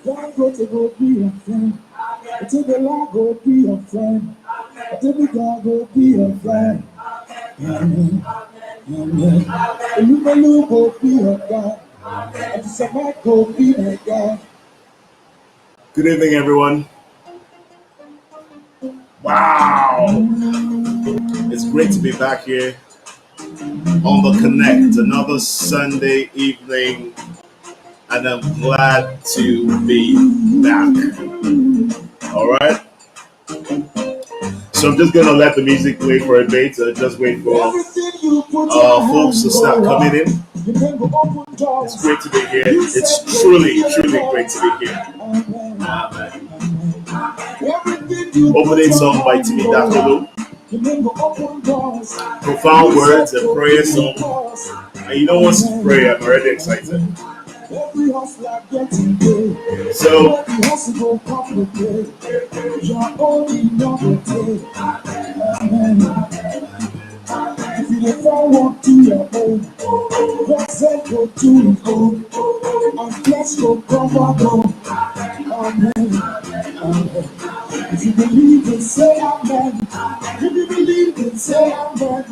God go to go be your friend. I tell the Lord go be your friend. I tell the God go be your friend. Amen. Amen. And you know go be your God. And somebody go be my God. Good evening, everyone. Wow! It's great to be back here on the Connect, another Sunday evening, and I'm glad to be back. All right. So I'm just gonna let the music play for a bit. Just wait for folks to start coming in. It's great to be here. It's truly, truly great to be here. Amen. Opening song by Timmy Dakolo. Profound words and prayer song. And you know what's pray? I'm already excited. So if you don't walk to your own, what's that go to his own? And flesh go cover home. Amen. Amen. If you believe it, say amen. If you believe it, say amen.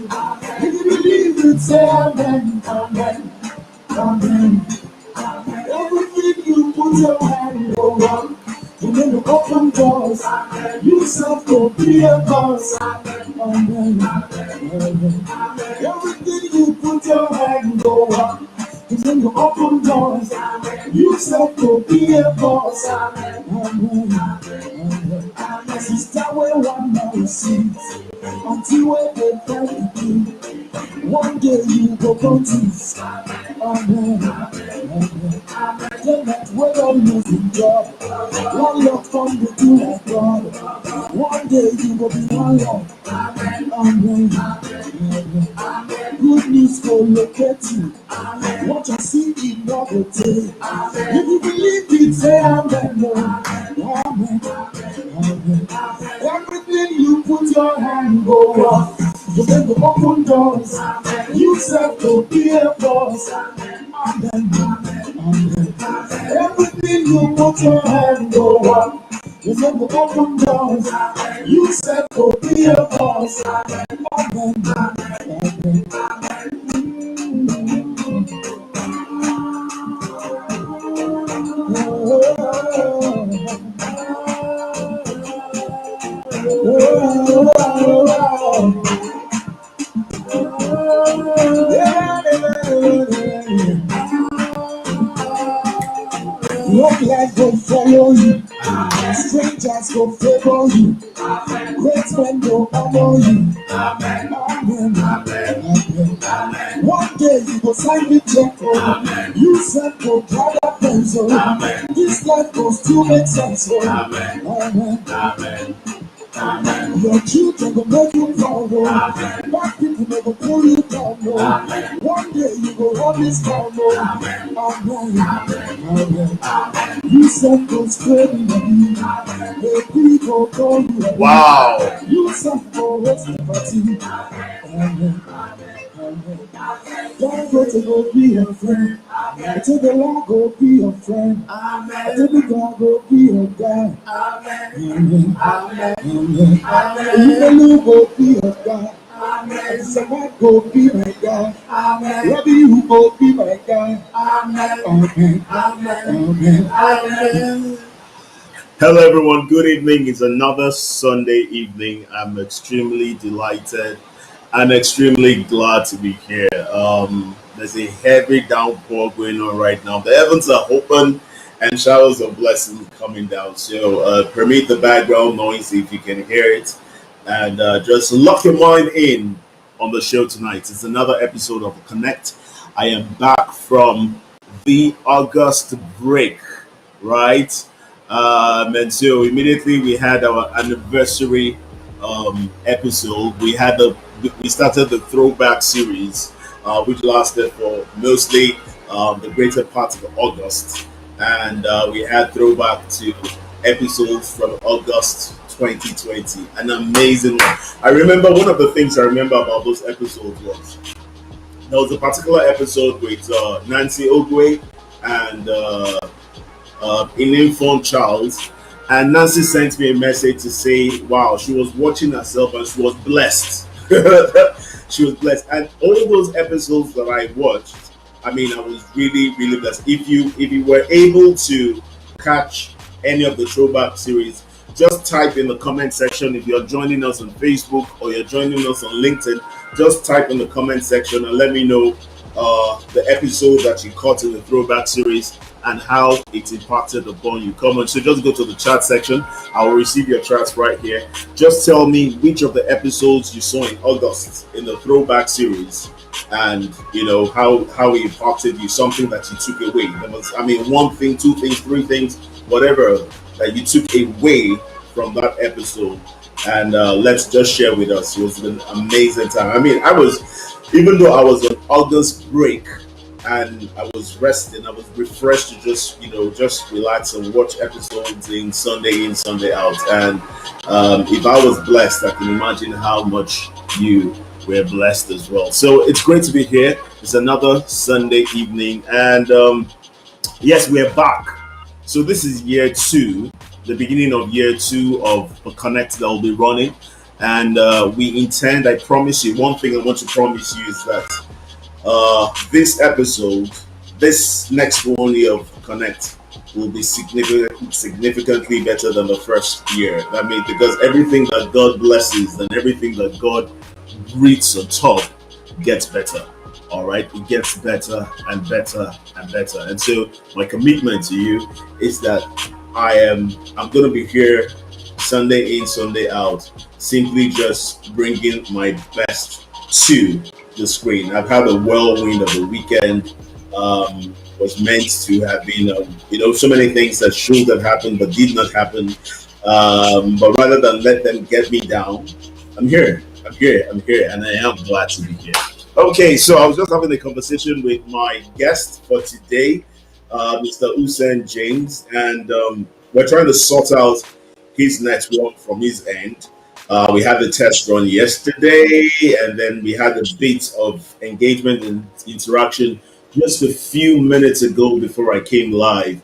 If you believe it, say amen. Amen. Amen. Everything you put your hand over, you never open doors. You self go be a boss. Amen. Amen. Everything you put your hand over, you never open doors. You self go be a boss. Amen. Amen. Sister, where one man sees until where they tell you. One day you go confused. Amen. Amen. Then that way I'm losing job. One love from the two of God. One day you will be one love. Amen. Amen. Good news will locate you. What you see in novelty. If you believe it, say amen. Amen. Amen. Everything you put your hand over, you make the open doors. You self to be a boss. Amen. Amen. Everything you put your hand over, you make the open doors. You self to be a boss. Amen. Amen. Long life will follow you, strangers will favor you, great men will honor you. Amen. Amen. Amen. One day you will sign the check. You said go drive a pencil. This life will still make sense. Amen. Amen. Amen. Amen. Your children will make you proud. Bad people never pull you down. One day you will run this town. Amen. Amen. Amen. You said go straight in the beat. The people call you. wow. You said go rest the party. Amen. Amen. Don't go to go be your friend. I tell the Lord go be your friend. I tell the God go be your God. Amen. Amen. Amen. You know go be your God. Amen. Somebody go be my God. Amen. Rabbi, you go be my God. Amen. Amen. Amen. Amen. Hello, everyone. Good evening. It's another Sunday evening. I'm extremely delighted. I'm extremely glad to be here. There's a heavy downpour going on right now. The heavens are open and showers of blessing coming down. So permit the background noise if you can hear it. And just lock your mind in on the show tonight. It's another episode of Connect. I am back from the August break, right? And so immediately we had our anniversary episode. We started the Throwback series, which lasted for mostly the greater part of August, and we had Throwback to episodes from August 2020. An amazing one. I remember one of the things I remember about those episodes was there was a particular episode with Nancy Ogwe and Phone Charles. And Nancy sent me a message to say, wow, she was watching herself and she was blessed. She was blessed. And all those episodes that I watched, I mean, I was really, really blessed. If you were able to catch any of the throwback series, just type in the comment section. If you're joining us on Facebook or you're joining us on LinkedIn, just type in the comment section and let me know the episode that you caught in the throwback series and how it impacted upon you. Comment. So just go to the chat section. I will receive your chats right here. Just tell me which of the episodes you saw in August in the throwback series, and you know how it impacted you. Something that you took away. There was, I mean, one thing, two things, three things, whatever that you took away from that episode, and let's just share with us. It was an amazing time. I mean, even though I was on August break and I was resting, I was refreshed to just relax and watch episodes in, Sunday out. And if I was blessed, I can imagine how much you were blessed as well. So it's great to be here. It's another Sunday evening, and yes, we're back. So this is year two, the beginning of year two of the Connect that will be running. And we intend, I promise you, one thing I want to promise you is that this episode, this next 1 year of Connect will be significantly better than the first year. I mean, because everything that God blesses and everything that God reads on top gets better. All right, it gets better and better and better. And so my commitment to you is that I'm going to be here Sunday in, Sunday out, simply just bringing my best to the screen. I've had a whirlwind of the weekend. Was meant to have been, so many things that should have happened but did not happen. But rather than let them get me down, I'm here, and I am glad to be here. Okay, so I was just having a conversation with my guest for today, Mr. Usain James, and we're trying to sort out his network from his end. We had the test run yesterday, and then we had a bit of engagement and interaction just a few minutes ago before I came live,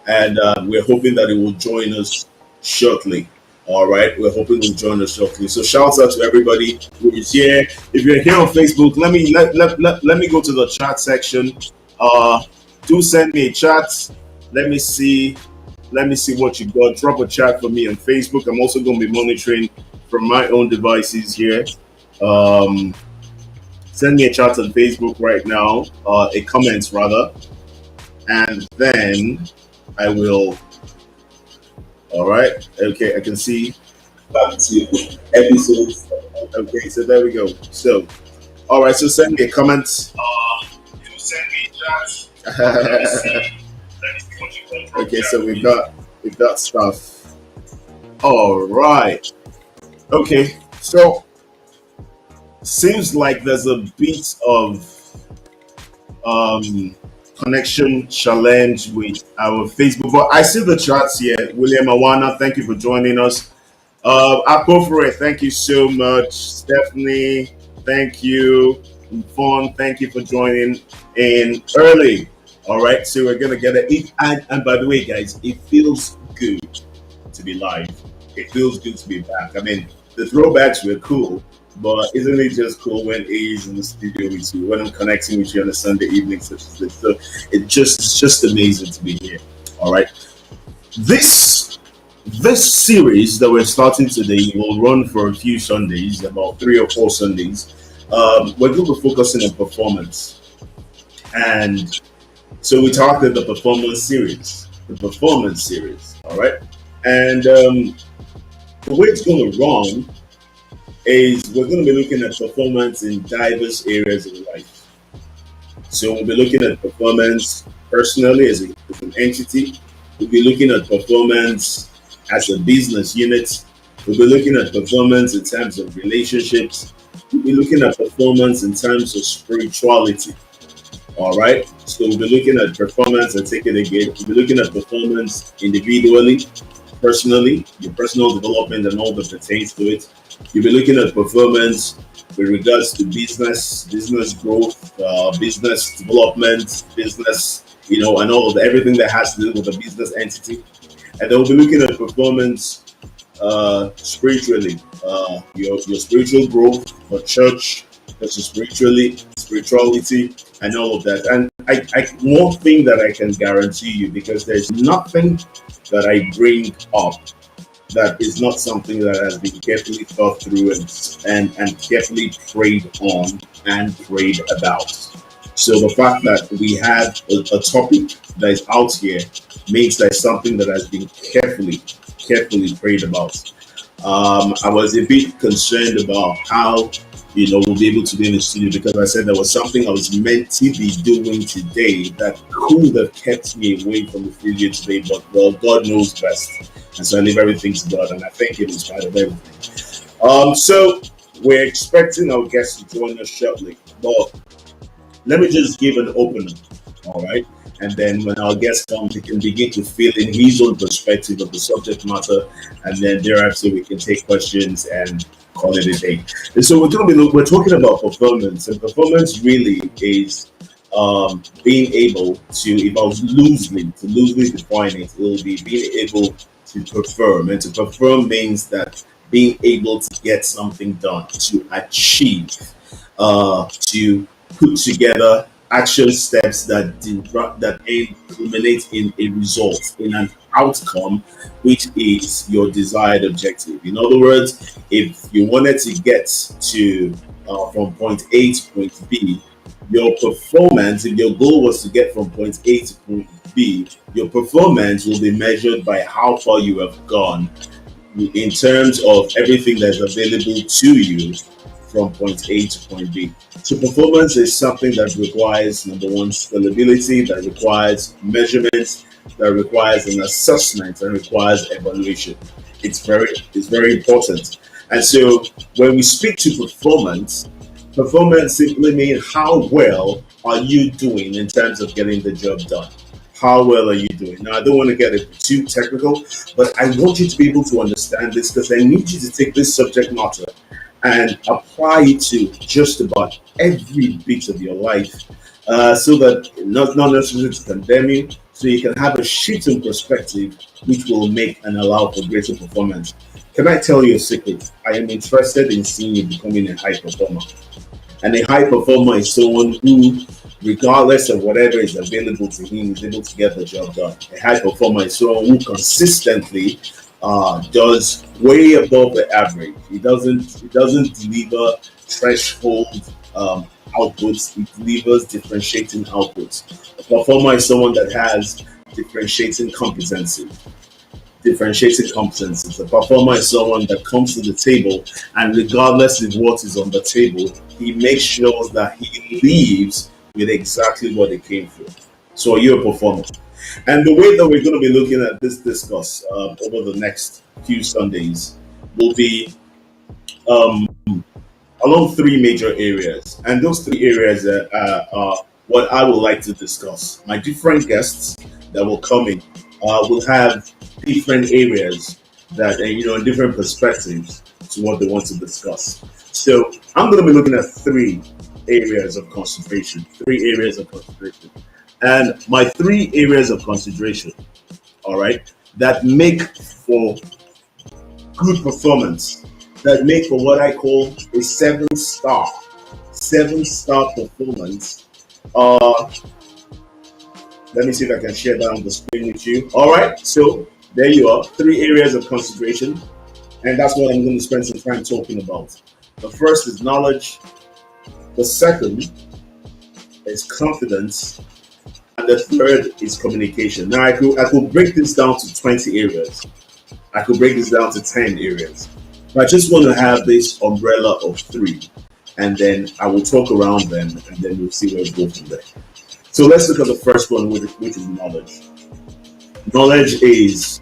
and we're hoping that it will join us shortly. All right, we're hoping you'll join us shortly. So shout out to everybody who is here. If you're here on Facebook, let me go to the chat section. Do send me a chat. Let me see what you got. Drop a chat for me on Facebook. I'm also going to be monitoring from my own devices here. Send me a chat on Facebook right now, a comment rather, and then I will. All right. Okay, I can see back to episodes. Okay, so there we go. So, all right. So send me a comment. Send me a chat. Okay, so we've got stuff. All right. Okay, so seems like there's a bit of connection challenge with our Facebook. But I see the chats here. William Awana, thank you for joining us. Akofre, thank you so much. Stephanie, thank you. Fawn, thank you for joining in early. All right, so we're gonna get it. And by the way, guys, it feels good to be live. It feels good to be back. I mean, the throwbacks were cool, but isn't it just cool when A's in the studio with you, when I'm connecting with you on a Sunday evening such as this? So it's just amazing to be here. All right. This series that we're starting today will run for a few Sundays, about 3 or 4 Sundays. We're going to be focusing on performance. And so we talked about the performance series. All right. And the way it's going to run is we're going to be looking at performance in diverse areas of life. So we'll be looking at performance personally as an entity. We'll be looking at performance as a business unit. We'll be looking at performance in terms of relationships. We'll be looking at performance in terms of spirituality. All right. So we'll be looking at performance and take it again. We'll be looking at performance individually. personally, your personal development and all that pertains to it. You'll be looking at performance with regards to business growth, business development, business, and all of everything that has to do with a business entity. And then we'll be looking at performance spiritually, your spiritual growth for church, versus spirituality, and all of that. And one thing that I can guarantee you, because there's nothing that I bring up that is not something that has been carefully thought through and carefully prayed on and prayed about. So the fact that we have a topic that is out here means there's something that has been carefully prayed about. I was a bit concerned about how we'll be able to be in the studio, because I said there was something I was meant to be doing today that could have kept me away from the studio today, but well, God knows best. And so I leave everything to God, and I thank Him in spite of everything. So we're expecting our guest to join us shortly, but let me just give an opener, all right? And then when our guest comes, he can begin to fill in his own perspective of the subject matter, and then thereafter we can take questions and call it a day. And so we're talking about performance, and performance really is being able to, if I was loosely define it, it will be being able to perform, and to perform means that being able to get something done, to achieve, to put together action steps that culminate in a result, in an outcome, which is your desired objective. In other words, if you wanted to get to from point A to point B, your performance, if your goal was to get from point A to point B, your performance will be measured by how far you have gone in terms of everything that's available to you from point A to point B. So performance is something that requires, number one, scalability, that requires measurement, that requires an assessment, and requires evaluation. It's very important. And so when we speak to performance simply means how well are you doing in terms of getting the job done. How well are you doing? Now, I don't want to get it too technical, but I want you to be able to understand this, because I need you to take this subject matter and apply it to just about every bit of your life, so that not necessarily to condemn you, so you can have a shifting perspective which will make and allow for greater performance. Can I tell you a secret? I am interested in seeing you becoming a high performer. And a high performer is someone who, regardless of whatever is available to him, is able to get the job done. A high performer is someone who consistently does way above the average. It doesn't deliver threshold outputs. It delivers differentiating outputs. A performer is someone that has differentiating competency. Differentiating competencies. A performer is someone that comes to the table, and regardless of what is on the table, he makes sure that he leaves with exactly what he came for. So you're a performer. And the way that we're going to be looking at this discourse over the next few Sundays will be um, along three major areas. And those three areas are what I would like to discuss. My different guests that will come in will have different areas that, different perspectives to what they want to discuss. So I'm going to be looking at three areas of concentration. Three areas of concentration. And my three areas of concentration, all right, that make for good performance, that make for what I call a seven star performance. Let me see if I can share that on the screen with you. All right, so there you are, three areas of concentration, and that's what I'm going to spend some time talking about. The first is knowledge. The second is confidence. And the third is communication. Now, I could break this down to 20 areas. I could break this down to 10 areas. But I just want to have this umbrella of three. And then I will talk around them, and then we'll see where we go from there. So let's look at the first one, which is knowledge. Knowledge is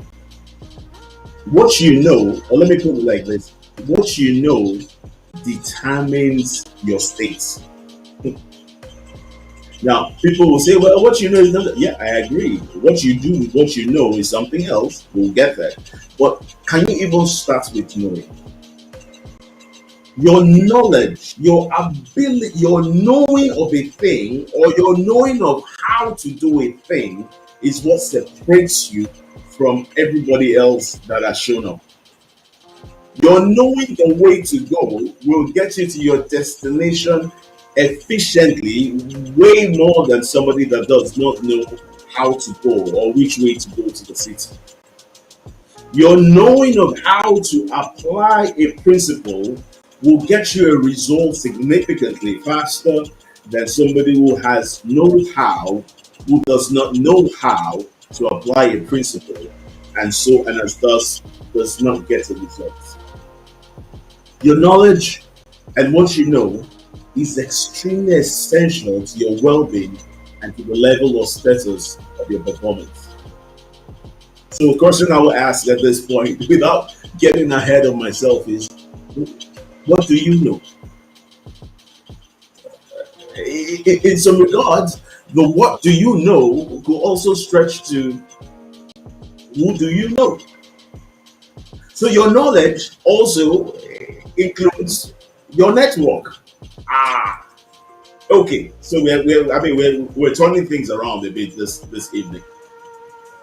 what you know, or let me put it like this: what you know determines your state. Now, people will say, well, what you know is not. Yeah, I agree. What you do with what you know is something else. We'll get that. But can you even start with knowing? Your knowledge, your ability, your knowing of a thing, or your knowing of how to do a thing is what separates you from everybody else that has shown up. Your knowing the way to go will get you to your destination efficiently, way more than somebody that does not know how to go or which way to go to the city. Your knowing of how to apply a principle will get you a result significantly faster than somebody who has know how, who does not know how to apply a principle, and so and as thus does not get a result. Your knowledge and what you know is extremely essential to your well-being and to the level of status of your performance. So, a question I will ask at this point, without getting ahead of myself, is what do you know? In some regards, the what do you know could also stretch to who do you know? So, your knowledge also includes your network. Ah, okay. So, we're turning things around a bit this evening.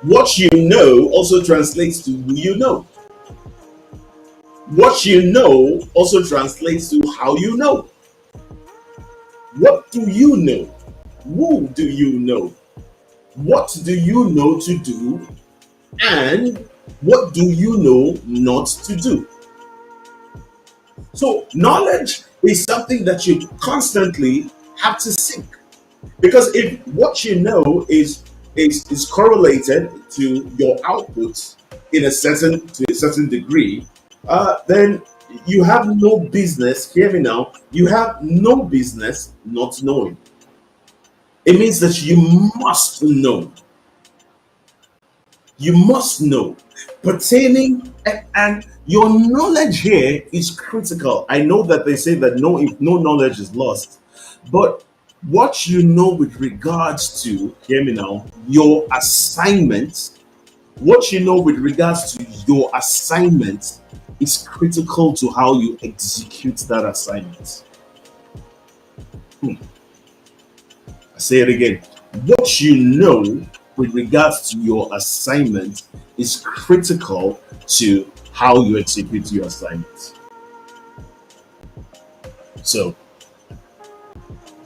What you know also translates to who you know. What you know also translates to how you know. What do you know? Who do you know? What do you know to do? And what do you know not to do? So, knowledge is something that you constantly have to seek. Because if what you know is correlated to your output in a certain to a certain degree, then you have no business. Hear me now. You have no business not knowing. It means that you must know. You must know pertaining and your knowledge here is critical. I know that they say that no, if no knowledge is lost, but what you know with regards to, hear me now, your assignment, what you know with regards to your assignment is critical to how you execute that assignment. Hmm. I say it again. What you know with regards to your assignment is critical to how you execute your assignment. So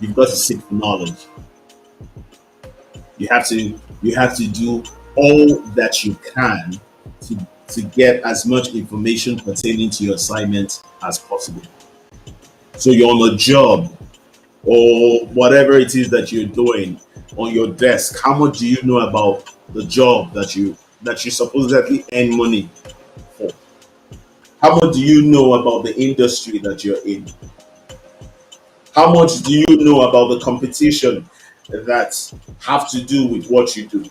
you've got to seek for knowledge. You have to do all that you can to get as much information pertaining to your assignment as possible. So you're on a job or whatever it is that you're doing on your desk. How much do you know about the job that you supposedly earn money for? How much do you know about the industry that you're in? How much do you know about the competition that have to do with what you do?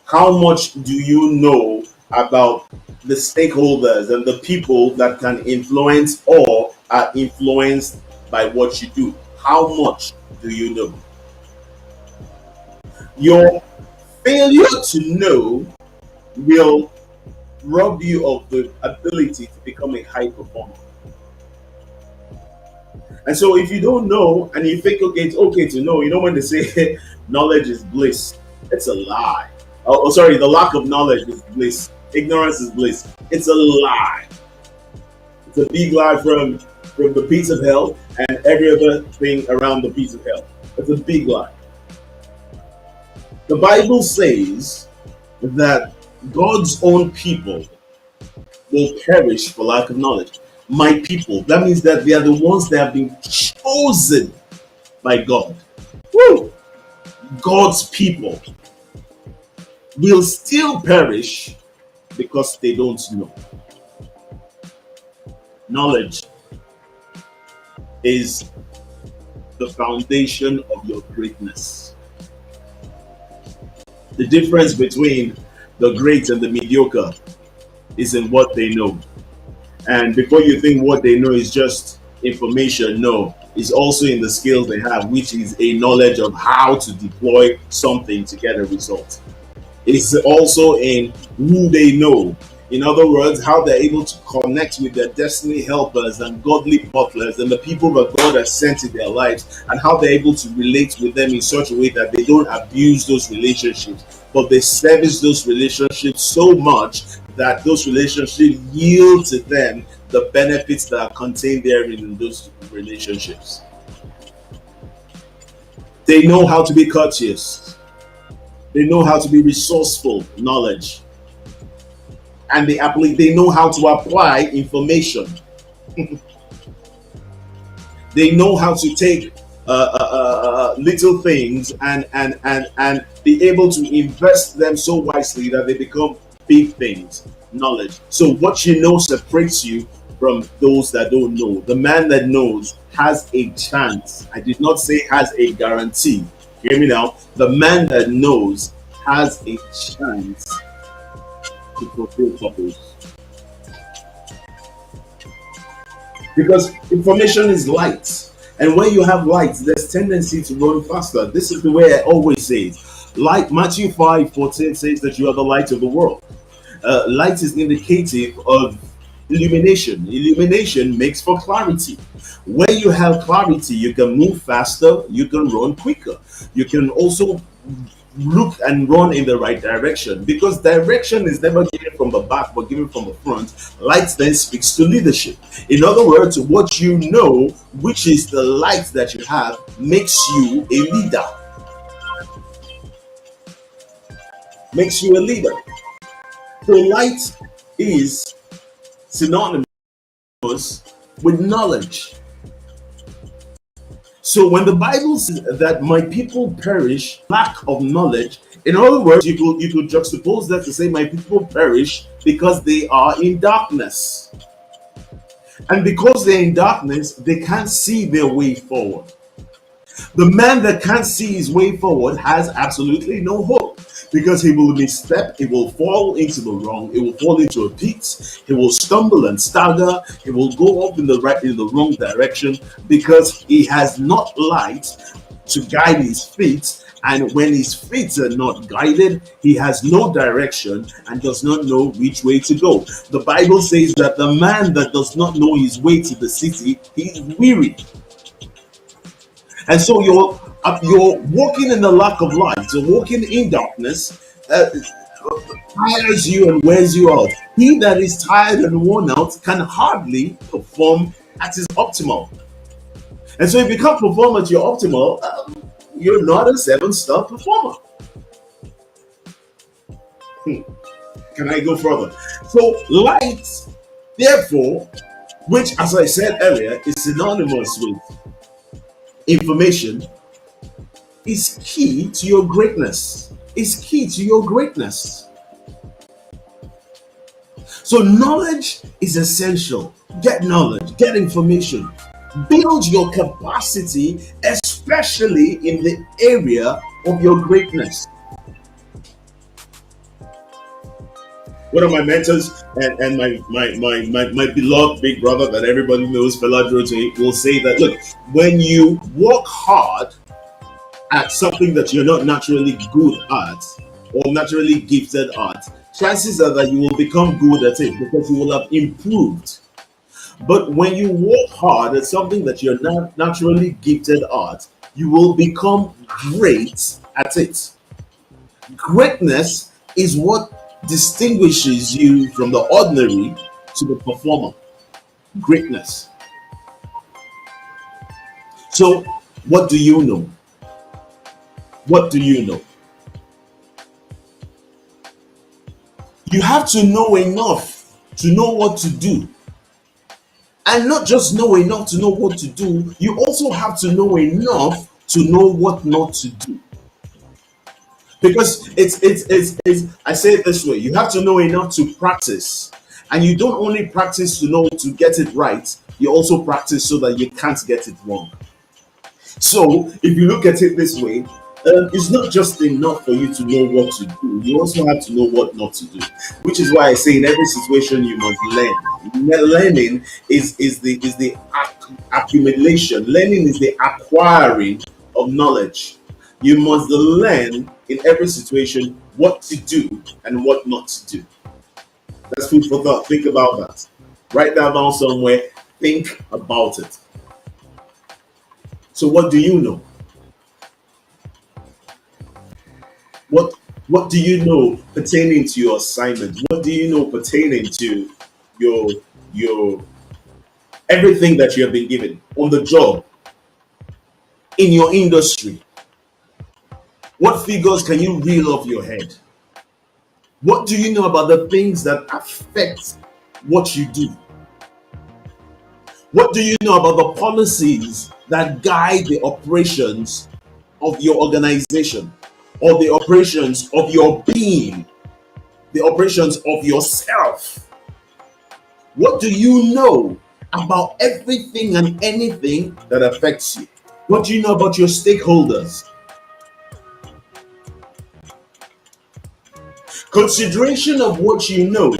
How much do you know about the stakeholders and the people that can influence or are influenced by what you do? How much do you know? Your failure to know will rob you of the ability to become a high performer. And so if you don't know and you think, okay, it's okay to know, when they say knowledge is bliss, it's a lie. Sorry, the lack of knowledge is bliss. Ignorance is bliss. It's a lie. It's a big lie from the pits of hell and every other thing around the pits of hell. It's a big lie. The Bible says that God's own people will perish for lack of knowledge. My people, that means that they are the ones that have been chosen by God. Woo! God's people will still perish because they don't know. Knowledge is the foundation of your greatness. The difference between the great and the mediocre is in what they know. And before you think what they know is just information, no. is also in the skills they have, which is a knowledge of how to deploy something to get a result. It's also in who they know. In other words, how they're able to connect with their destiny helpers and godly butlers and the people that God has sent in their lives, and how they're able to relate with them in such a way that they don't abuse those relationships, but they service those relationships so much that those relationships yield to them the benefits that are contained therein in those relationships. They know how to be courteous. They know how to be resourceful, knowledge, and they know how to apply information. They know how to take little things and be able to invest them so wisely that they become big things. Knowledge. So what you know separates you from those that don't know. The man that knows has a chance. I did not say has a guarantee. Hear me now. The man that knows has a chance to fulfill purpose. Because information is light. And when you have light, there's tendency to run faster. This is the way I always say it. Light, Matthew 5:14 says that you are the light of the world. Light is indicative of illumination. Illumination makes for clarity. When you have clarity, you can move faster, you can run quicker. You can also look and run in the right direction, because direction is never given from the back but given from the front. Light then speaks to leadership. In other words, what you know, which is the light that you have, makes you a leader. Makes you a leader. So light is synonymous with knowledge. So when the Bible says that my people perish lack of knowledge, in other words, you could juxtapose that to say my people perish because they are in darkness. And because they're in darkness, they can't see their way forward. The man that can't see his way forward has absolutely no hope, because he will misstep, he will fall into the wrong, he will fall into a pit, he will stumble and stagger, he will go up in the wrong direction, because he has not light to guide his feet. And when his feet are not guided, he has no direction and does not know which way to go. The Bible says that the man that does not know his way to the city, he is weary. And so you're walking in the lack of light. You're walking in darkness. Tires you and wears you out. He that is tired and worn out can hardly perform at his optimal. And so if you can't perform at your optimal, you're not a 7-star performer. Can I go further? So light, therefore, which as I said earlier is synonymous with information, is key to your greatness. Is key to your greatness. So knowledge is essential. Get knowledge, get information, build your capacity, especially in the area of your greatness. One of my mentors and my beloved big brother that everybody knows, Fela Drote, will say that look, when you work hard at something that you're not naturally good at or naturally gifted at, chances are that you will become good at it because you will have improved. But when you work hard at something that you're not naturally gifted at, you will become great at it. Greatness is what distinguishes you from the ordinary to the performer. Greatness. So, what do you know? What do you know? You have to know enough to know what to do. And not just know enough to know what to do, you also have to know enough to know what not to do. Because it's I say it this way, you have to know enough to practice. And you don't only practice to know to get it right, you also practice so that you can't get it wrong. So if you look at it this way, It's not just enough for you to know what to do. You also have to know what not to do. Which is why I say in every situation you must learn. Learning is the accumulation. Learning is the acquiring of knowledge. You must learn in every situation what to do and what not to do. That's food for thought. Think about that. Write that down somewhere. Think about it. So what do you know? What what do you know pertaining to your assignment? What do you know pertaining to your your everything that you have been given on the job, in your industry? What figures can you reel off your head? What do you know about the things that affect what you do? What do you know about the policies that guide the operations of your organization or the operations of your being, the operations of yourself? What do you know about everything and anything that affects you? What do you know about your stakeholders? Consideration of what you know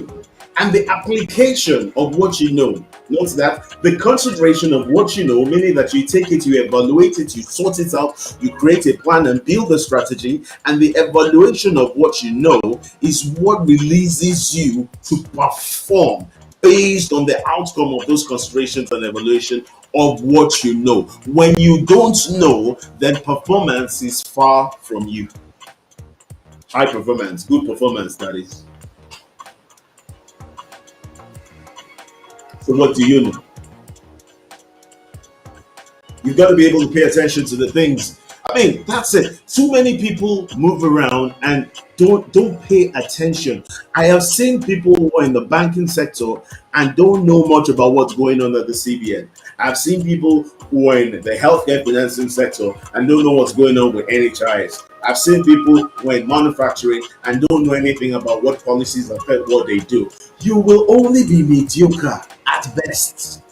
and the application of what you know. Note that the consideration of what you know, meaning that you take it, you evaluate it, you sort it out, you create a plan and build a strategy, and the evaluation of what you know is what releases you to perform based on the outcome of those considerations and evaluation of what you know. When you don't know, then performance is far from you. High performance, good performance, that is. So, what do you know? You've got to be able to pay attention to the things. I mean, that's it. Too many people move around and don't pay attention. I have seen people who are in the banking sector and don't know much about what's going on at the CBN. I've seen people who are in the healthcare financing sector and don't know what's going on with NHIS. I've seen people who are in manufacturing and don't know anything about what policies affect what they do. You will only be mediocre at best,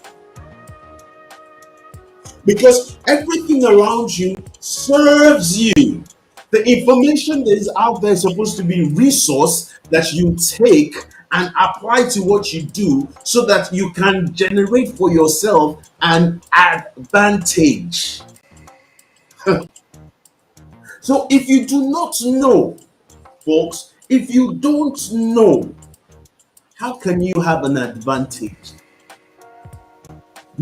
because everything around you serves you. The information that is out there is supposed to be resource that you take and apply to what you do so that you can generate for yourself an advantage. So if you do not know, folks, if you don't know, how can you have an advantage?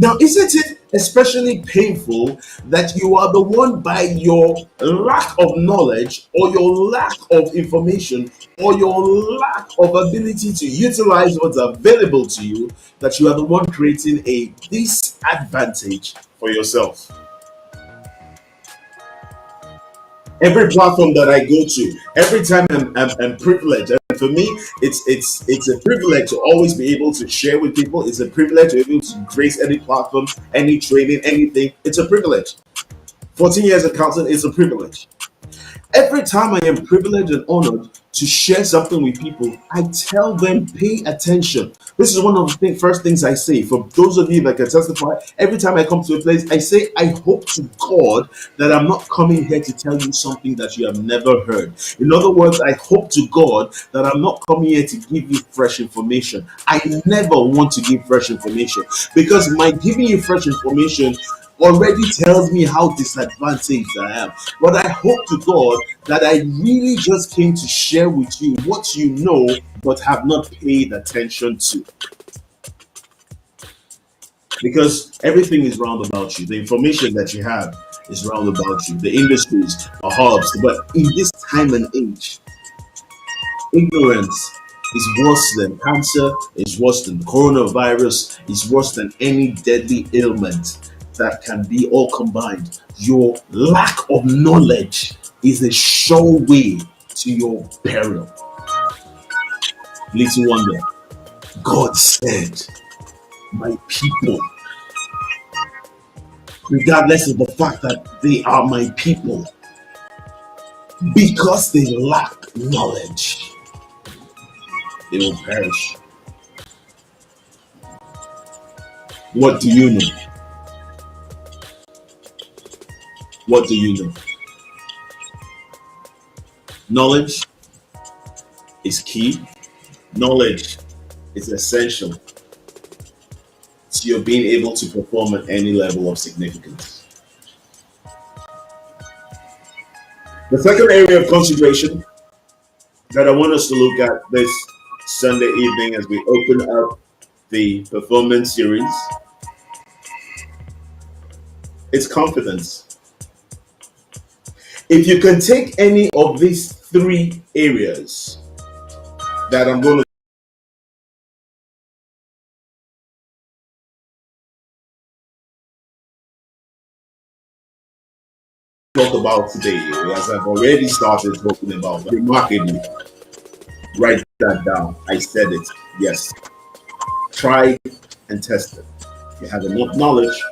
Now, isn't it especially painful that you are the one, by your lack of knowledge or your lack of information or your lack of ability to utilize what's available to you, that you are the one creating a disadvantage for yourself? Every platform that I go to, every time I'm privileged. And for me, it's a privilege to always be able to share with people. It's a privilege to be able to grace any platform, any training, anything. It's a privilege. 14 years accountant is a privilege. Every time I am privileged and honored to share something with people, I tell them, pay attention. This is one of the first things I say. For those of you that can testify, every time I come to a place, I say, I hope to God that I'm not coming here to tell you something that you have never heard. In other words, I hope to God that I'm not coming here to give you fresh information. I never want to give fresh information, because my giving you fresh information already tells me how disadvantaged I am. But I hope to God that I really just came to share with you what you know but have not paid attention to. Because everything is round about you. The information that you have is round about you. The industries are hubs. But in this time and age, ignorance is worse than cancer, is worse than coronavirus, is worse than any deadly ailment that can be all combined. Your lack of knowledge is a sure way to your burial. Little wonder, God said, my people, regardless of the fact that they are my people, because they lack knowledge, they will perish. What do you know? What do you know? Knowledge is key. Knowledge is essential to your being able to perform at any level of significance. The second area of consideration that I want us to look at this Sunday evening as we open up the performance series is confidence. If you can take any of these three areas that I'm going to talk about today, as I've already started talking about remarkably, write that down. I said it. Yes. Try and test it. You have enough knowledge,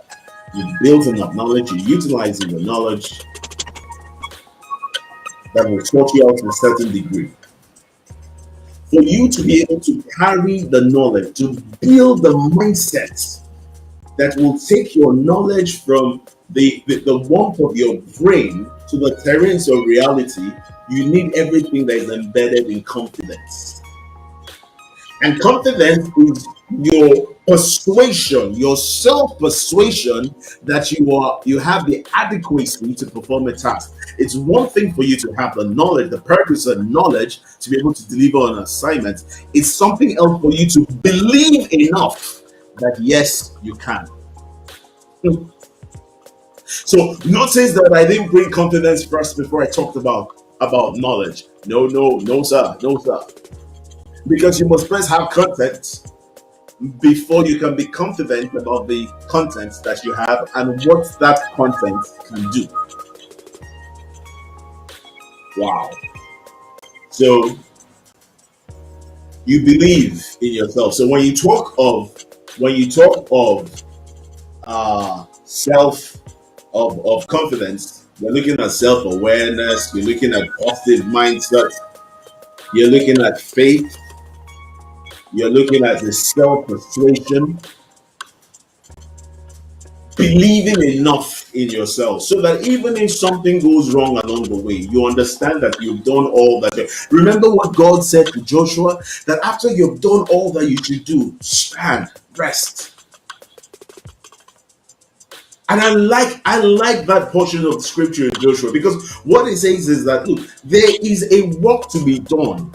you build enough knowledge, you're utilizing the knowledge that will sort you out to a certain degree. For you to be able to carry the knowledge, to build the mindset that will take your knowledge from the warmth of your brain to the terrains of reality, you need everything that is embedded in confidence. And confidence is your persuasion, your self-persuasion that you have the adequacy to perform a task. It's one thing for you to have the knowledge, the purpose and knowledge to be able to deliver on an assignment. It's something else for you to believe enough that yes, you can. So notice that I didn't bring confidence first before I talked about knowledge. No, no, no, sir, no, sir. Because you must first have content before you can be confident about the content that you have and what that content can do. Wow. So you believe in yourself. So when you talk of self of confidence, you're looking at self-awareness, you're looking at positive mindset, you're looking at faith, you're looking at the self-persuasion, believing enough in yourself so that even if something goes wrong along the way, you understand that you've done all that. Remember what God said to Joshua, that after you've done all that you should do, stand, rest. And I like that portion of scripture in Joshua, because what it says is that look, there is a work to be done.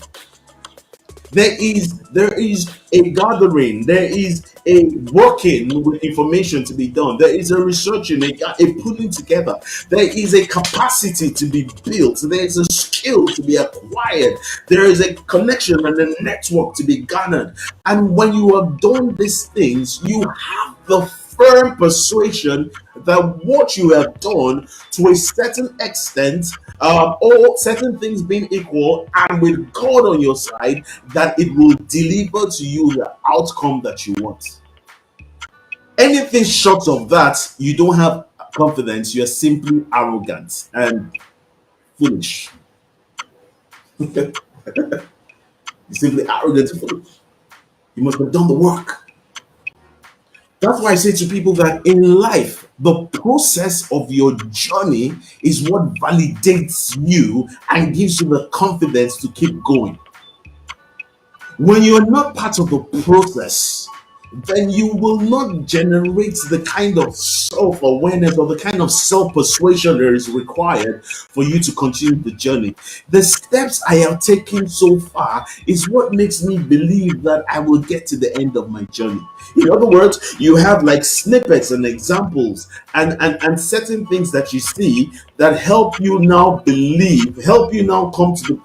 There is a gathering, there is a working with information to be done, there is a researching, a putting together, there is a capacity to be built, there is a skill to be acquired, there is a connection and a network to be garnered. And when you have done these things, you have the firm persuasion that what you have done to a certain extent, all certain things being equal, and with God on your side, that it will deliver to you the outcome that you want. Anything short of that, you don't have confidence, you are simply arrogant and foolish. You're simply arrogant and foolish. You must have done the work. That's why I say to people that in life, the process of your journey is what validates you and gives you the confidence to keep going. When you're not part of the process, then you will not generate the kind of self awareness or the kind of self persuasion that is required for you to continue the journey. The steps I have taken so far is what makes me believe that I will get to the end of my journey. In other words, you have like snippets and examples and certain things that you see that help you now believe, help you now come to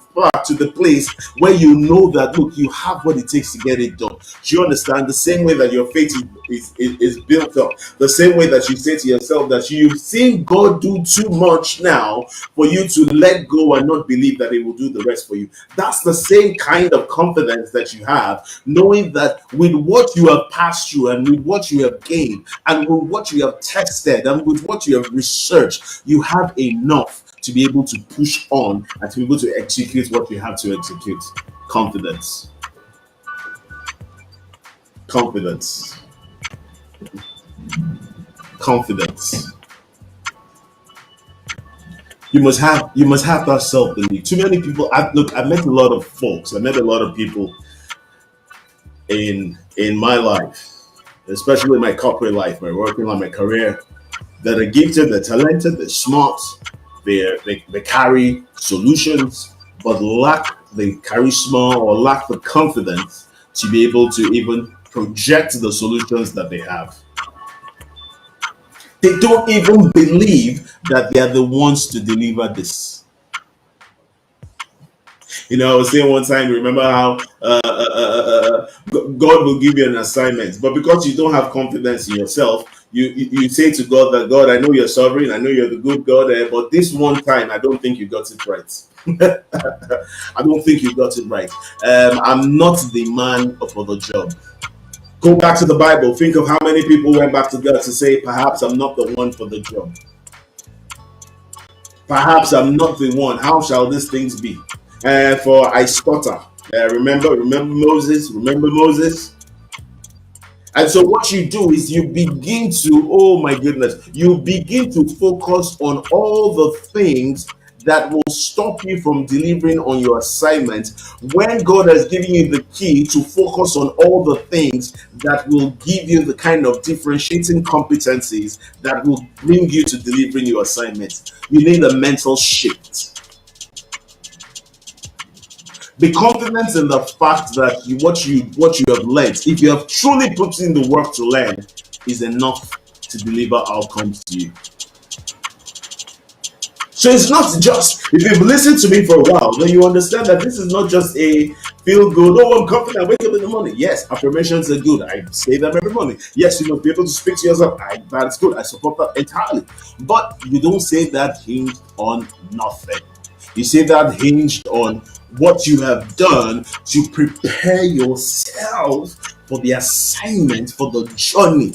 the place where you know that look, you have what it takes to get it done. Do you understand? The same way that your faith is built up, the same way that you say to yourself that you've seen God do too much now for you to let go and not believe that He will do the rest for you. That's the same kind of confidence that you have, knowing that with what you have passed through and with what you have gained and with what you have tested and with what you have researched, you have enough to be able to push on and to be able to execute what you have to execute. Confidence. Confidence. Confidence. You must have that self belief. Too many people. I met a lot of folks. I met a lot of people in my life, especially my corporate life, my working life, my career, that are gifted, they're talented, they're smart, they carry solutions, but lack the charisma or lack the confidence to be able to even project the solutions that they have. They don't even believe that they are the ones to deliver this. I was saying one time, remember how God will give you an assignment, but because you don't have confidence in yourself, you say to God that, God, I know you're sovereign, I know you're the good God, but this one time, I don't think you got it right. I don't think you got it right. I'm not the man for the job. Go back to the Bible. Think of how many people went back to God to say, perhaps I'm not the one for the job. Perhaps I'm not the one. How shall these things be? For I stutter. Remember Moses. Remember Moses. And so what you do is you begin to, oh my goodness, you begin to focus on all the things that will stop you from delivering on your assignment when God has given you the key to focus on all the things that will give you the kind of differentiating competencies that will bring you to delivering your assignment. You need a mental shift. Be confident in the fact that what you have learned, if you have truly put in the work to learn, is enough to deliver outcomes to you. So it's not just, if you've listened to me for a while, then you understand that this is not just a feel good, oh, I'm confident, I wake up in the morning. Yes, affirmations are good. I say them every morning. Yes, you must be able to speak to yourself. That's good. I support that entirely. But you don't say that hinged on nothing. You say that hinged on what you have done to prepare yourself for the assignment, for the journey.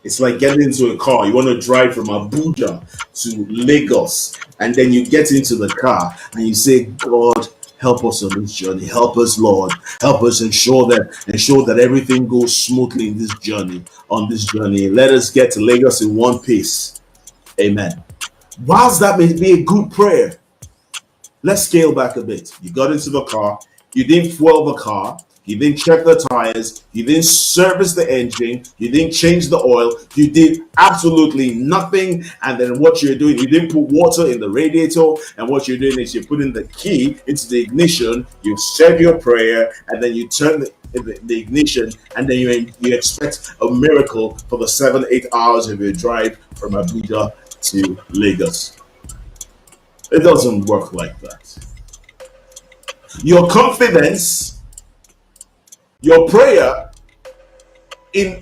It's like getting into a car. You want to drive from Abuja to Lagos, and then you get into the car and you say, God, help us on this journey. Help us, Lord. Help us ensure that everything goes smoothly in this journey. On this journey, let us get to Lagos in one piece. Amen. Whilst that may be a good prayer, let's scale back a bit. You got into the car, you didn't fuel the car, you didn't check the tires, you didn't service the engine, you didn't change the oil, you did absolutely nothing. And then what you're doing, you didn't put water in the radiator, and what you're doing is you're putting the key into the ignition, you said your prayer, and then you turn the ignition, and then you expect a miracle for the 7-8 hours of your drive from Abuja to Lagos. It doesn't work like that. Your confidence, your prayer in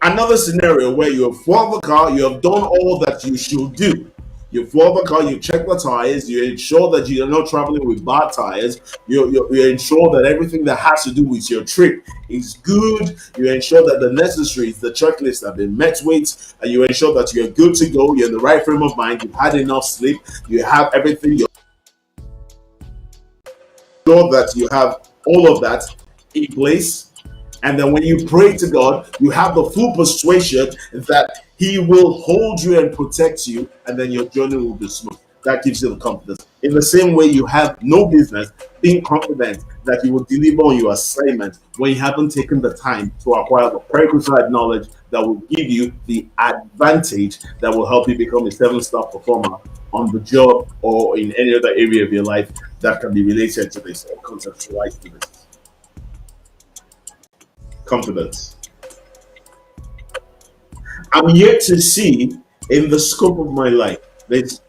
another scenario where you have fueled the car, you have done all that you should do. You fuel the car, you check the tires, you ensure that you're not traveling with bad tires, you ensure that everything that has to do with your trip is good, you ensure that the necessaries, the checklist have been met with, and you ensure that you're good to go, you're in the right frame of mind, you've had enough sleep, you have everything, you're sure that you have all of that in place. And then when you pray to God, you have the full persuasion that He will hold you and protect you, and then your journey will be smooth. That gives you the confidence. In the same way, you have no business being confident that you will deliver on your assignment when you haven't taken the time to acquire the prerequisite knowledge that will give you the advantage that will help you become a 7-star performer on the job or in any other area of your life that can be related to this or contextualized to this. Confidence. I'm yet to see in the scope of my life, this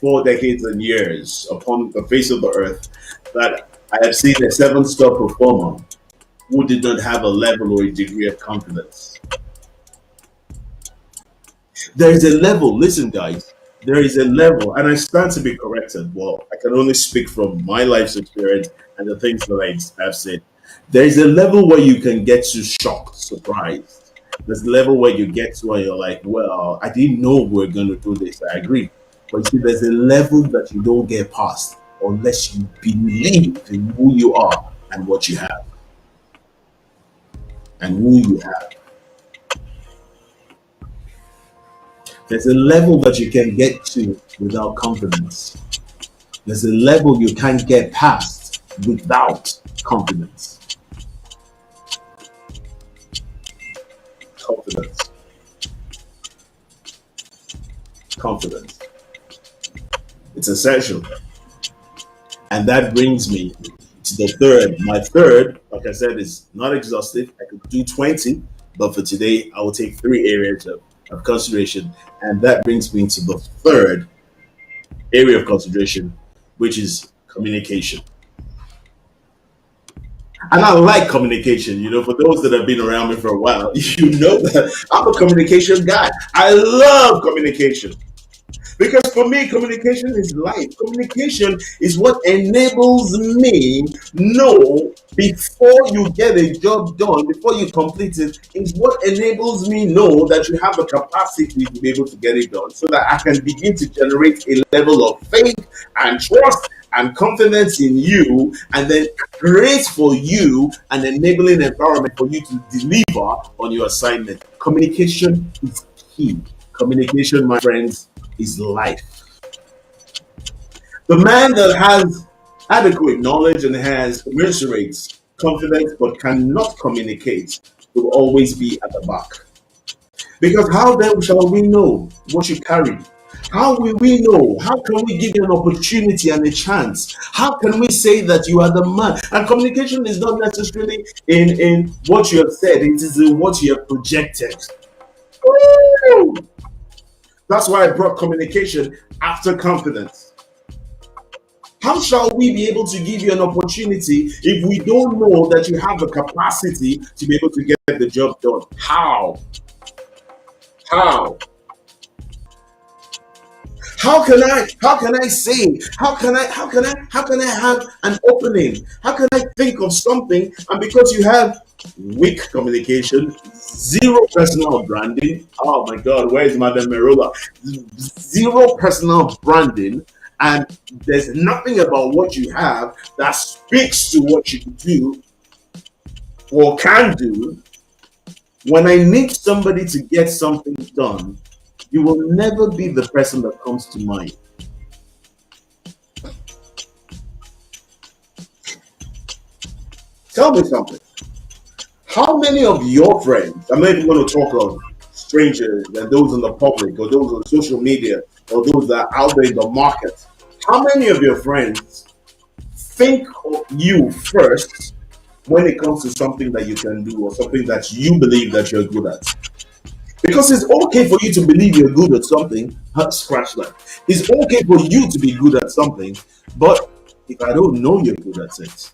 4 decades and years upon the face of the earth, that I have seen a 7-star performer who did not have a level or a degree of confidence. There is a level, listen, guys, there is a level, and I stand to be corrected. Well, I can only speak from my life's experience and the things that I've said. There is a level where you can get to shocked, surprised. There's a level where you get to where you're like, well, I didn't know we are going to do this. I agree. But you see, there's a level that you don't get past unless you believe in who you are and what you have and who you have. There's a level that you can get to without confidence. There's a level you can't get past without confidence. Confidence. Confidence. It's essential. And that brings me to the third. My third, like I said, is not exhaustive. I could do 20, but for today, I will take three areas of consideration. And that brings me to the third area of consideration, which is communication. And I like communication. For those that have been around me for a while, you know that I'm a communication guy. I love communication. Because for me, communication is life. Communication is what enables me know before you get a job done, before you complete it, is what enables me know that you have the capacity to be able to get it done so that I can begin to generate a level of faith and trust and confidence in you, and then create for you an enabling environment for you to deliver on your assignment. Communication is key. Communication, my friends, is life. The man that has adequate knowledge and has commensurate confidence but cannot communicate will always be at the back. Because how then shall we know what you carry? How will we know? How can we give you an opportunity and a chance? How can we say that you are the man? And communication is not necessarily in what you have said, it is in what you have projected. Woo! That's why I brought communication after confidence. How shall we be able to give you an opportunity if we don't know that you have the capacity to be able to get the job done? How? How? How can I say, how can I have an opening? How can I think of something? And because you have weak communication, zero personal branding. Oh my God, where is Madam Merola? Zero personal branding, and there's nothing about what you have that speaks to what you do or can do. When I need somebody to get something done, you will never be the person that comes to mind. Tell me something. How many of your friends, I'm not even going to talk of strangers and those in the public or those on social media or those that are out there in the market, how many of your friends think of you first when it comes to something that you can do or something that you believe that you're good at? Because it's okay for you to believe you're good at something, scratch that. It's okay for you to be good at something, but if I don't know you're good at it,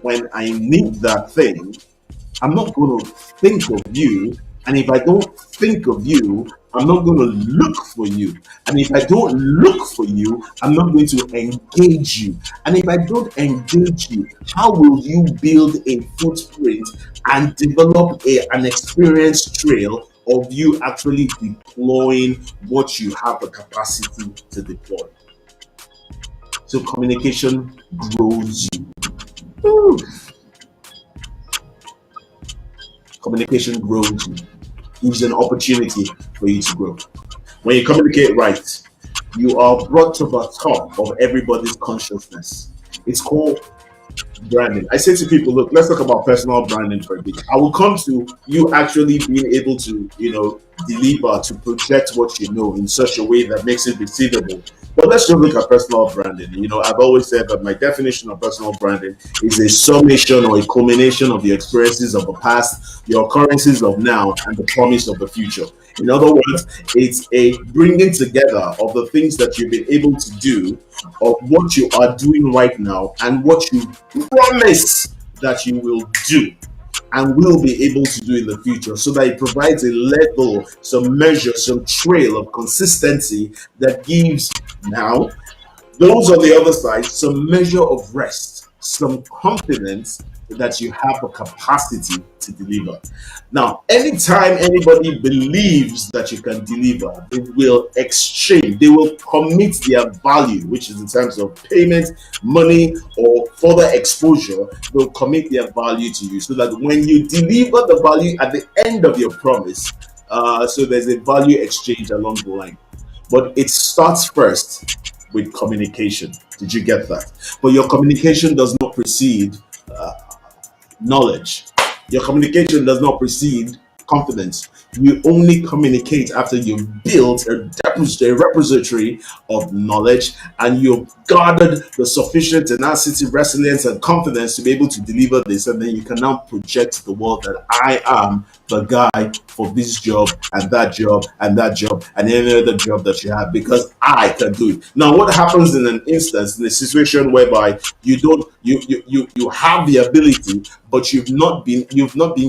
when I need that thing, I'm not going to think of you. And if I don't think of you, I'm not going to look for you. And if I don't look for you, I'm not going to engage you. And if I don't engage you, how will you build a footprint and develop an experience trail of you actually deploying what you have the capacity to deploy? So communication grows you. Woo. Communication grows you, gives an opportunity for you to grow. When you communicate right, you are brought to the top of everybody's consciousness. It's called branding. I say to people, look, let's talk about personal branding for a bit. I will come to you actually being able to, deliver, to project what you know in such a way that makes it receivable. But let's just look at personal branding. I've always said that my definition of personal branding is a summation or a culmination of the experiences of the past, the occurrences of now, and the promise of the future. In other words, it's a bringing together of the things that you've been able to do, of what you are doing right now, and what you promise that you will do and will be able to do in the future, so that it provides a level, some measure, some trail of consistency that gives now those on the other side some measure of rest, some confidence that you have the capacity to deliver. Now, anytime anybody believes that you can deliver, they will exchange, they will commit their value, which is in terms of payment, money, or further exposure, they'll commit their value to you, so that when you deliver the value at the end of your promise, So there's a value exchange along the line. But it starts first with communication. Did you get that? But your communication does not precede knowledge. Your communication does not precede confidence. You only communicate after you've built a repository of knowledge and you've gathered the sufficient tenacity, resilience, and confidence to be able to deliver this. And then you can now project to the world that I am the guy for this job and that job and that job and any other job that you have because I can do it. Now, what happens in an instance, in a situation whereby you don't you have the ability, but you've not been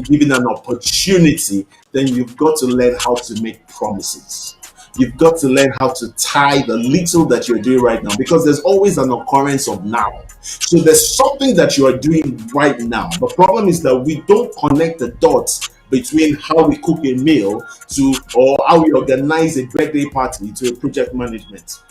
given an opportunity, then you've got to learn how to make promises. You've got to learn how to tie the little that you're doing right now because there's always an occurrence of now. So there's something that you are doing right now. The problem is that we don't connect the dots between how we cook a meal to or how we organize a birthday party to a project management.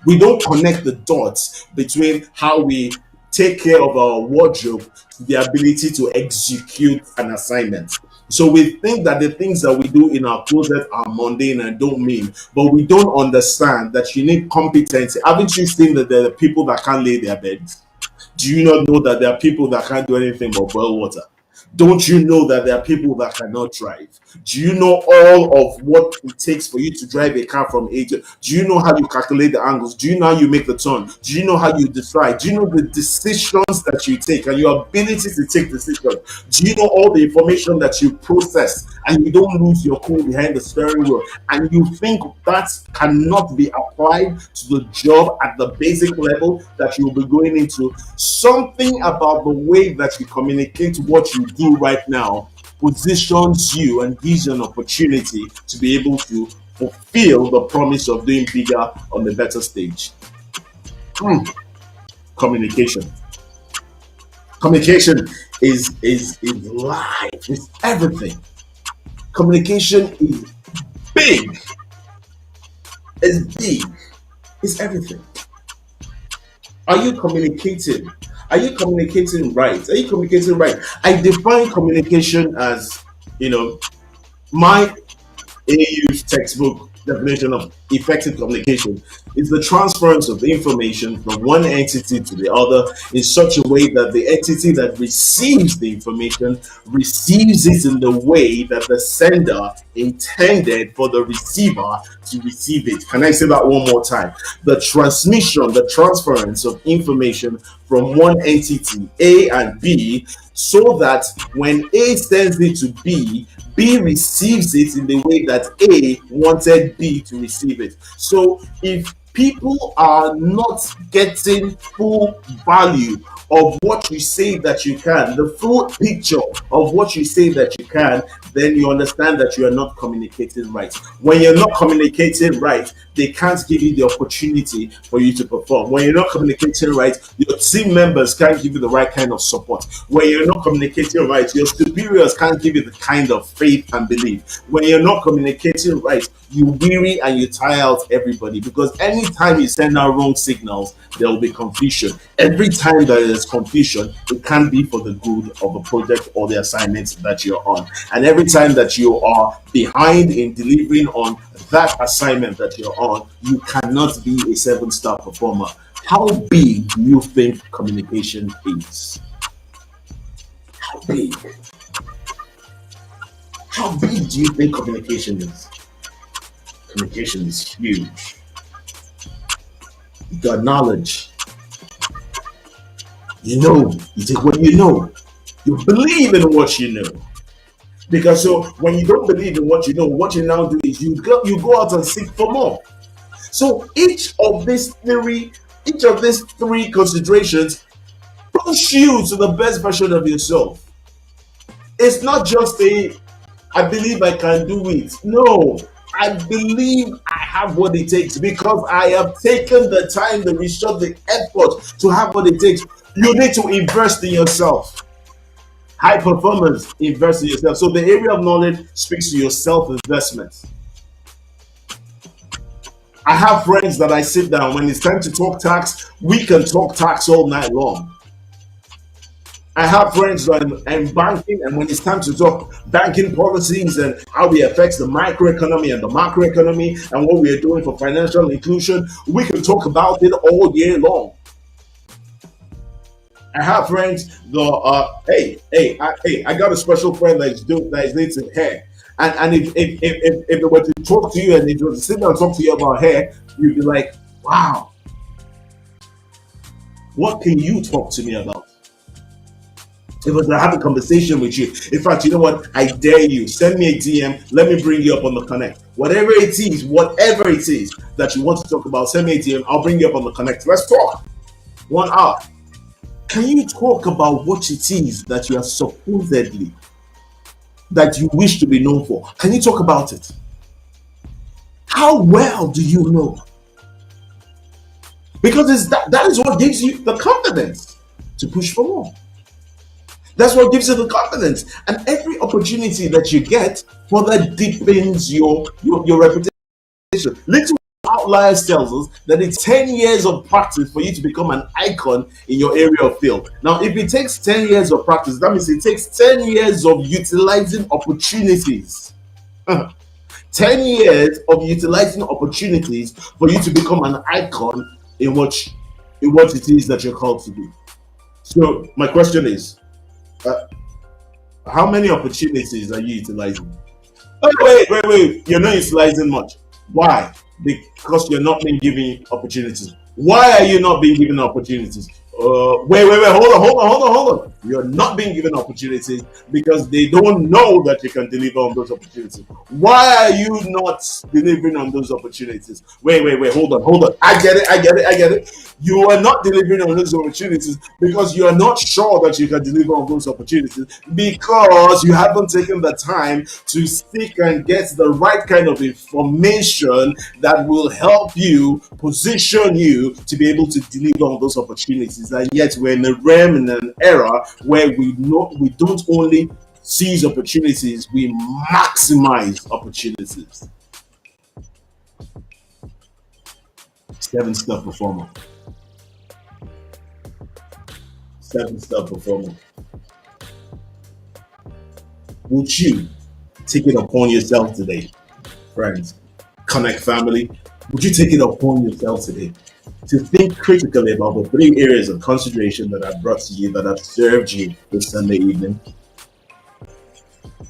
We don't connect the dots between how we take care of our wardrobe to the ability to execute an assignment. So we think that the things that we do in our closet are mundane and don't mean, but we don't understand that you need competency. Haven't you seen that there are people that can't lay their beds? Do you not know that there are people that can't do anything but boil water? Don't you know that there are people that cannot drive? Do you know all of what it takes for you to drive a car from A to? Do you know how you calculate the angles? Do you know how you make the turn? Do you know how you decide? Do you know the decisions that you take and your ability to take decisions? Do you know all the information that you process and you don't lose your cool behind the steering wheel? And you think that cannot be applied to the job at the basic level that you will be going into? Something about the way that you communicate what you do right now positions you and gives you an opportunity to be able to fulfill the promise of doing bigger on the better stage. Hmm. Communication. Communication is life. It's everything. Communication is big. It's big. It's everything. Are you communicating? Are you communicating right? Are you communicating right? I define communication as, you know, my AU's textbook definition of effective communication is the transference of information from one entity to the other in such a way that the entity that receives the information receives it in the way that the sender intended for the receiver to receive it. Can I say that one more time? The transmission, the transference of information from one entity, A and B, so that when A sends it to B, B receives it in the way that A wanted B to receive it. So if people are not getting full value of what you say that you can, the full picture of what you say that you can, then you understand that you are not communicating right. When you're not communicating right, they can't give you the opportunity for you to perform. When you're not communicating right, your team members can't give you the right kind of support. When you're not communicating right, your superiors can't give you the kind of faith and belief. When you're not communicating right, you weary and you tire out everybody because anytime you send out wrong signals, there will be confusion. Every time there is confusion, it can be for the good of the project or the assignment that you're on. And every time that you are behind in delivering on that assignment that you're on, you cannot be a seven-star performer. How big do you think communication is? How big? How big do you think communication is? Communication is huge. You got knowledge. You know, you take what you know. You believe in what you know. Because so when you don't believe in what you now do is you go out and seek for more. So each of these three considerations push you to the best version of yourself. It's not just I believe I can do it. No, I believe I have what it takes because I have taken the time, the research, the effort to have what it takes. You need to invest in yourself. High performance, invest in yourself. So the area of knowledge speaks to your self investment. I have friends that I sit down when it's time to talk tax. We can talk tax all night long. I have friends and banking, and when it's time to talk banking policies and how it affects the microeconomy and the macroeconomy and what we are doing for financial inclusion, we can talk about it all year long. I have friends the I got a special friend that is knitting hair. And if they were to talk to you and if they were to sit down and talk to you about hair, you'd be like, wow, what can you talk to me about? If I was to have a conversation with you, in fact, you know what? I dare you. Send me a DM. Let me bring you up on the connect. Whatever it is that you want to talk about, send me a DM. I'll bring you up on the connect. Let's talk. 1 hour. Can you talk about what it is that you are supposedly that you wish to be known for? Can you talk about it? How well do you know? Because that is what gives you the confidence to push for more. That's what gives you the confidence. And every opportunity that you get, further deepens your reputation. Little Outliers tells us that it's 10 years of practice for you to become an icon in your area of field. Now, if it takes 10 years of practice, that means it takes 10 years of utilizing opportunities. 10 years of utilizing opportunities for you to become an icon in what it is that you're called to do. So my question is, uh, how many opportunities are you utilizing? Oh, wait. You're not utilizing much. Why? Because you're not being given opportunities. Why are you not being given opportunities? Wait. Hold on. You're not being given opportunities because they don't know that you can deliver on those opportunities. Why are you not delivering on those opportunities? Wait. Hold on. I get it. You are not delivering on those opportunities because you are not sure that you can deliver on those opportunities because you haven't taken the time to seek and get the right kind of information that will help you position you to be able to deliver on those opportunities. And yet we're in a realm, in an era where we don't only seize opportunities, we maximize opportunities. 7-step performer. 7-step performer. Would you take it upon yourself today, friends, Connect family? Would you take it upon yourself today to think critically about the 3 areas of consideration that I've brought to you, that have served you this Sunday evening?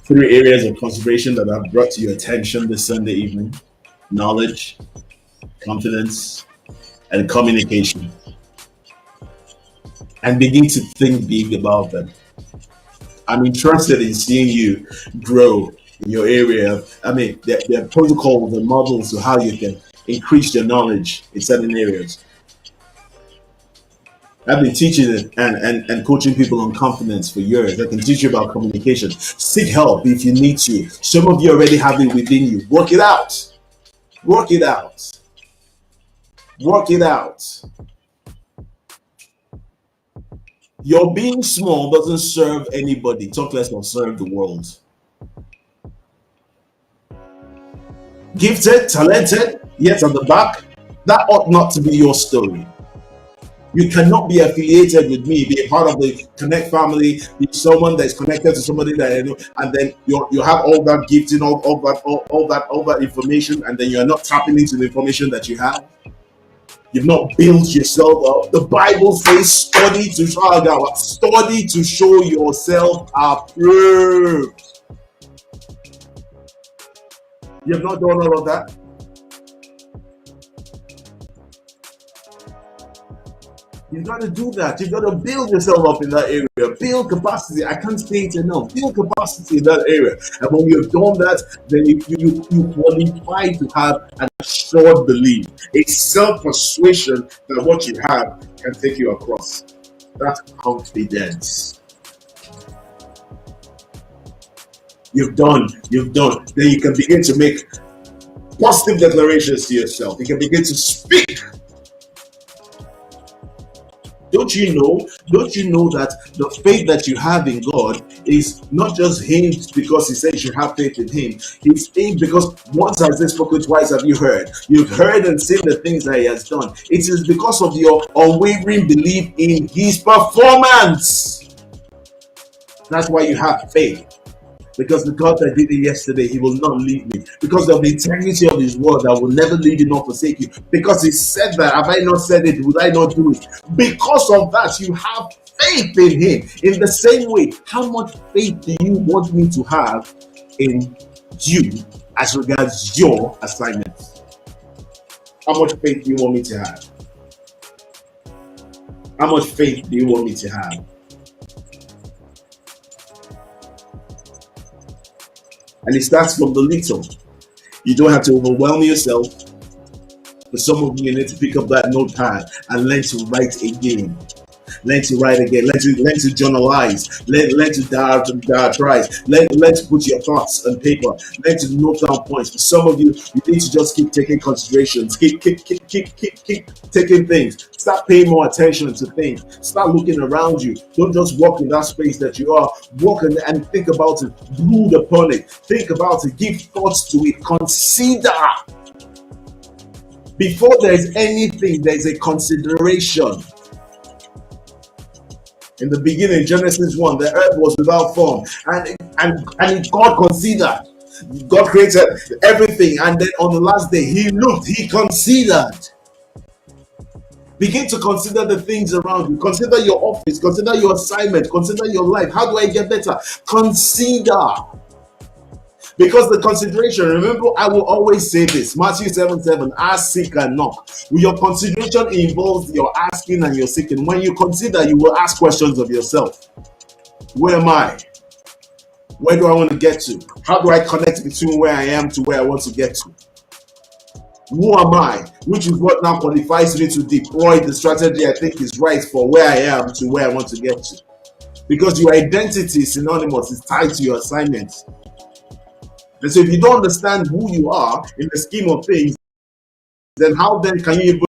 3 areas of consideration that I've brought to your attention this Sunday evening: knowledge, confidence, and communication. And begin to think big about them. I'm interested in seeing you grow in your area. There are protocols and models to how you can increase your knowledge in certain areas. I've been teaching it and coaching people on confidence for years. I can teach you about communication. Seek help if you need to. Some of you already have it within you. Work it out. Work it out. Work it out. Your being small doesn't serve anybody. Talk less of serve the world. Gifted, talented, yet at the back, that ought not to be your story. You cannot be affiliated with me, be a part of the Connect family, be someone that is connected to somebody that I know, and then you have all that gifting, all that information, and then you are not tapping into the information that you have. You've not built yourself up. The Bible says, study to show yourself approved. You've not done all of that. You've got to do that. You've got to build yourself up in that area. Build capacity. I can't say it enough. Build capacity in that area. And when you've done that, then you qualify to have an assured belief, a self-persuasion that what you have can take you across. That's confidence. You've done. Then you can begin to make positive declarations to yourself. You can begin to speak. Don't you know that the faith that you have in God is not just hinged because he says you have faith in him. It's hinged because once has he spoken, twice have you heard. You've heard and seen the things that he has done. It is because of your unwavering belief in his performance. That's why you have faith. Because the God that did it yesterday, He will not leave me. Because of the integrity of His word, I will never leave you nor forsake you. Because He said that, have I not said it? Would I not do it? Because of that, you have faith in Him. In the same way, how much faith do you want me to have in you as regards your assignments? How much faith do you want me to have? How much faith do you want me to have? And it starts from the little. You don't have to overwhelm yourself. For some of you need to pick up that notepad and learn to write again. Learn to write again. Learn to journalize. Learn to diatrize. Learn to put your thoughts on paper. Learn to note down points. For some of you, you need to just keep taking considerations. Keep taking things. Start paying more attention to things. Start looking around you. Don't just walk in that space that you are. Walk in and think about it. Brood upon it. Think about it. Give thoughts to it. Consider. Before there is anything, there is a consideration. In the beginning, Genesis 1, the earth was without form, and God considered. God created everything, and then on the last day, He looked, He considered. Begin to consider the things around you. Consider your office, consider your assignment, consider your life. How do I get better? Consider. Because the consideration, remember, I will always say this, Matthew 7:7, ask, seek, and knock. Your consideration involves your asking and your seeking. When you consider, you will ask questions of yourself. Where am I? Where do I want to get to? How do I connect between where I am to where I want to get to? Who am I? Which is what now qualifies me to deploy the strategy I think is right for where I am to where I want to get to. Because your identity is synonymous, is tied to your assignments. And so if you don't understand who you are in the scheme of things, then how then can you even